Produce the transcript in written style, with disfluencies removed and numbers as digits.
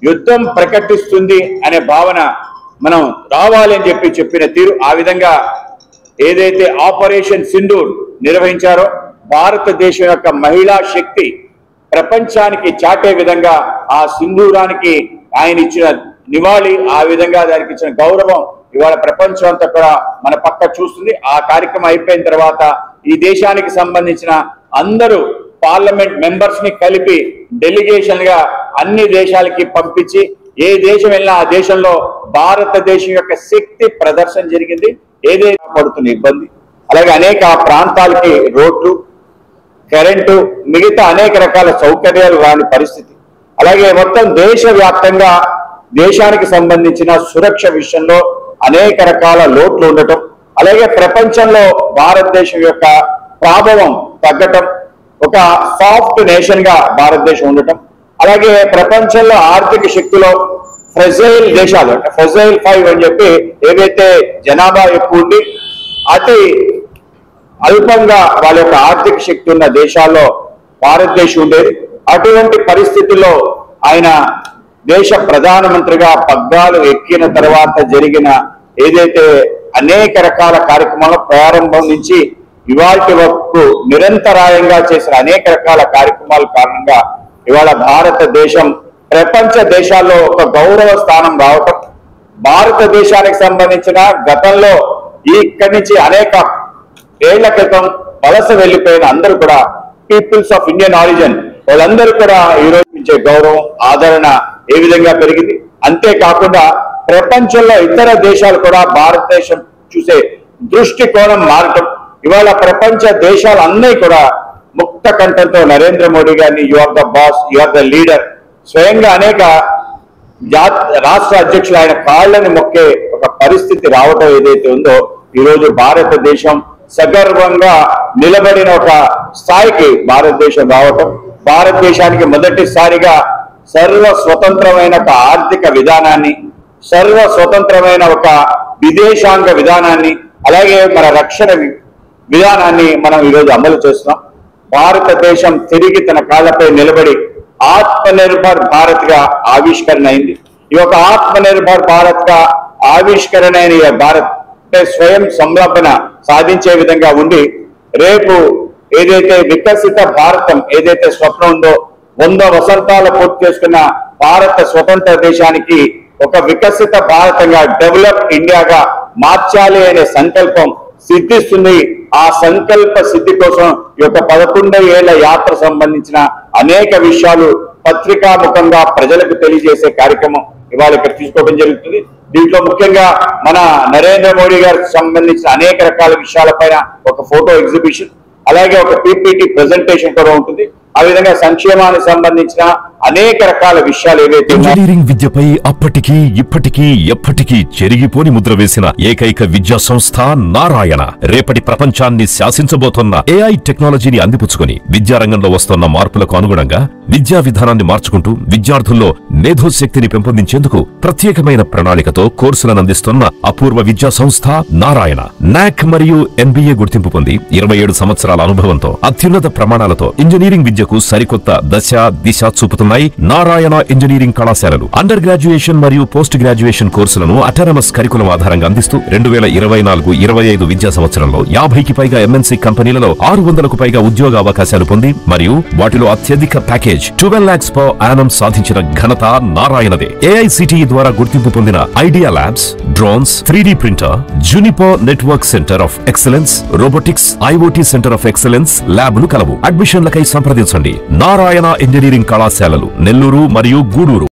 యుద్ధం ప్రకటిస్తుంది అనే భావన మనం రావాలి అని చెప్పిన తీరు ఆ విధంగా ఏదైతే ఆపరేషన్ సింధూర్ నిర్వహించారో భారతదేశం యొక్క మహిళా శక్తి ప్రపంచానికి చాటే విధంగా ఆ సింధూరానికి ఆయన ఇచ్చిన నివాళి, ఆ విధంగా దానికి ఇచ్చిన గౌరవం ఇవాళ ప్రపంచం అంతా కూడా మన పక్క చూస్తుంది. ఆ కార్యక్రమం అయిపోయిన తర్వాత ఈ దేశానికి సంబంధించిన అందరూ పార్లమెంట్ మెంబర్స్ ని కలిపి డెలిగేషన్ గా అన్ని దేశాలకి పంపించి ఏ దేశం వెళ్ళినా ఆ దేశంలో భారతదేశం యొక్క శక్తి ప్రదర్శన జరిగింది. ఏదైనా పడుతున్న ఇబ్బంది, అలాగే అనేక ప్రాంతాలకి రోడ్లు, కరెంటు, మిగతా అనేక రకాల సౌకర్యాలు రాని పరిస్థితి, అలాగే మొత్తం దేశవ్యాప్తంగా దేశానికి సంబంధించిన సురక్ష విషయంలో అనేక రకాల లోట్లు ఉండటం, అలాగే ప్రపంచంలో భారతదేశం యొక్క ప్రభావం తగ్గటం, ఒక సాఫ్ట్ నేషన్ గా భారతదేశం ఉండటం, అలాగే ప్రపంచంలో ఆర్థిక శక్తిలో ఫ్రెజైల్ దేశాలు అంటే ఫ్రెజైల్ 5 అని చెప్పి ఏవైతే జనాభా ఎక్కువ ఉండి అతి అల్పంగా వాళ్ళ యొక్క ఆర్థిక శక్తి ఉన్న దేశాల్లో భారతదేశం ఉండేది. అటువంటి పరిస్థితుల్లో ఆయన దేశ ప్రధానమంత్రిగా పగ్గాలు ఎక్కిన తర్వాత జరిగిన ఏదైతే అనేక రకాల కార్యక్రమాలు ప్రారంభం నుంచి ఇవాల్టి వరకు నిరంతరాయంగా చేసిన అనేక రకాల కార్యక్రమాల కారణంగా ఇవాళ భారతదేశం ప్రపంచ దేశాల్లో ఒక గౌరవ స్థానం రావటం, భారతదేశానికి సంబంధించిన గతంలో ఇక్కడి నుంచి అనేక ఏళ్ల క్రితం వలస వెళ్లిపోయిన అందరూ కూడా పీపుల్స్ ఆఫ్ ఇండియన్ ఆరిజిన్ వాళ్ళందరూ కూడా ఈరోజు ఇచ్చే గౌరవం, ఆదరణ ఏ విధంగా పెరిగింది. అంతేకాకుండా ప్రపంచంలో ఇతర దేశాలు కూడా భారతదేశం చూసే దృష్టికోణం మారటం, ఇవాళ ప్రపంచ దేశాలన్నీ కూడా ముక్త కంఠంతో నరేంద్ర మోడీ గారిని you are the boss, you are the leader, స్వయంగా అనేక రాష్ట్ర అధ్యక్షులు ఆయన కాళ్ళని మొక్కే ఒక పరిస్థితి రావటం ఏదైతే ఉందో ఈరోజు భారతదేశం సగర్వంగా నిలబడిన ఒక స్థాయికి భారతదేశం రావటం, భారతదేశానికి మొదటిసారిగా సర్వ స్వతంత్రమైన ఒక ఆర్థిక విధానాన్ని, సర్వ స్వతంత్రమైన ఒక విదేశాంగ విధానాన్ని, అలాగే మన రక్షణ విధానాన్ని మనం ఈరోజు అమలు చేస్తున్నాం. భారతదేశం తిరిగి తన కాళ్ళపై నిలబడి ఆత్మనిర్భర్ భారత్ గా ఆవిష్కరణ అయింది. ఈ యొక్క ఆత్మనిర్భర్ భారత్ గా ఆవిష్కరణ అయిన భారత్ స్వయం సంరక్షణ సాధించే విధంగా ఉండి రేపు ఏదైతే వికసిత భారతం ఏదైతే స్వప్నం ఉందో 100 వసంతాలు పూర్తి చేసుకున్న భారత స్వతంత్ర దేశానికి ఒక వికసిత భారతంగా డెవలప్ ఇండియాగా మార్చాలి అనే సంకల్పం సిద్ధిస్తుంది. ఆ సంకల్ప సిద్ధి కోసం ఈ యొక్క 11 ఏళ్ల యాత్ర సంబంధించిన అనేక విషయాలు పత్రికాముఖంగా ప్రజలకు తెలియజేసే కార్యక్రమం ఇవాళ ఇక్కడ తీసుకోవడం జరుగుతుంది. దీంట్లో ముఖ్యంగా మన నరేంద్ర మోడీ గారికి సంబంధించిన అనేక రకాల విషయాలపైన ఒక ఫోటో ఎగ్జిబిషన్, అలాగే ఒక పీపీటీ ప్రెజెంటేషన్ కూడా ఉంటుంది. ఆ విధంగా సంక్షేమానికి సంబంధించిన అనేక రకాల విషయాలు ఏవైతే ఇంజనీరింగ్ విద్యపై అప్పటికీ ఇప్పటికీ ఎప్పటికీ చెరిగిపోని ముద్ర వేసిన ఏకైక విద్యా సంస్థ నారాయణ రేపటి ప్రపంచాన్ని శాసించబోతున్న ఏఐ టెక్నాలజీని అందిపుచ్చుకొని విద్యారంగంలో వస్తున్న మార్పులకు అనుగుణంగా విద్యా విధానాన్ని మార్చుకుంటూ విద్యార్థుల్లో మేధోశక్తిని పెంపొందించేందుకు ప్రత్యేకమైన ప్రణాళికతో కోర్సులను అందిస్తున్న అపూర్వ విద్యా సంస్థ నారాయణ. నాక్ మరియు ఎన్బీఏ గుర్తింపు పొంది 27 సంవత్సరాల అనుభవంతో అత్యున్నత ప్రమాణాలతో ఇంజనీరింగ్ విద్యకు సరికొత్త దశ దిశ చూపుతున్నాయి నారాయణ ఇంజనీరింగ్ కళాశాలలు. అండర్ గ్రాడ్యుయేషన్ మరియు పోస్ట్ గ్రాడ్యుయేషన్ కోర్సులను అటానమస్ కరికులం ఆధారంగా అందిస్తూ 2024-25 విద్యా సంవత్సరంలో 50కి పైగా ఎంఎన్సీ కంపెనీలలో 600కు పైగా ఉద్యోగ అవకాశాలు పొంది మరియు వాటిలో అత్యధిక ప్యాకేజ్ 12 lakhs per annum సాధించిన ఘనత నారాయణదే. ఏఐసిటిఈ ద్వారా గుర్తింపు పొందిన idea labs, drones, 3D printer, Juniper network centre of excellence, robotics, IoT centre of excellence ల్యాబ్లు కలవు. అడ్మిషన్లకై సంప్రదించండి. నారాయణ ఇంజనీరింగ్ కళాశాలలు నెల్లూరు మరియు గూడూరు.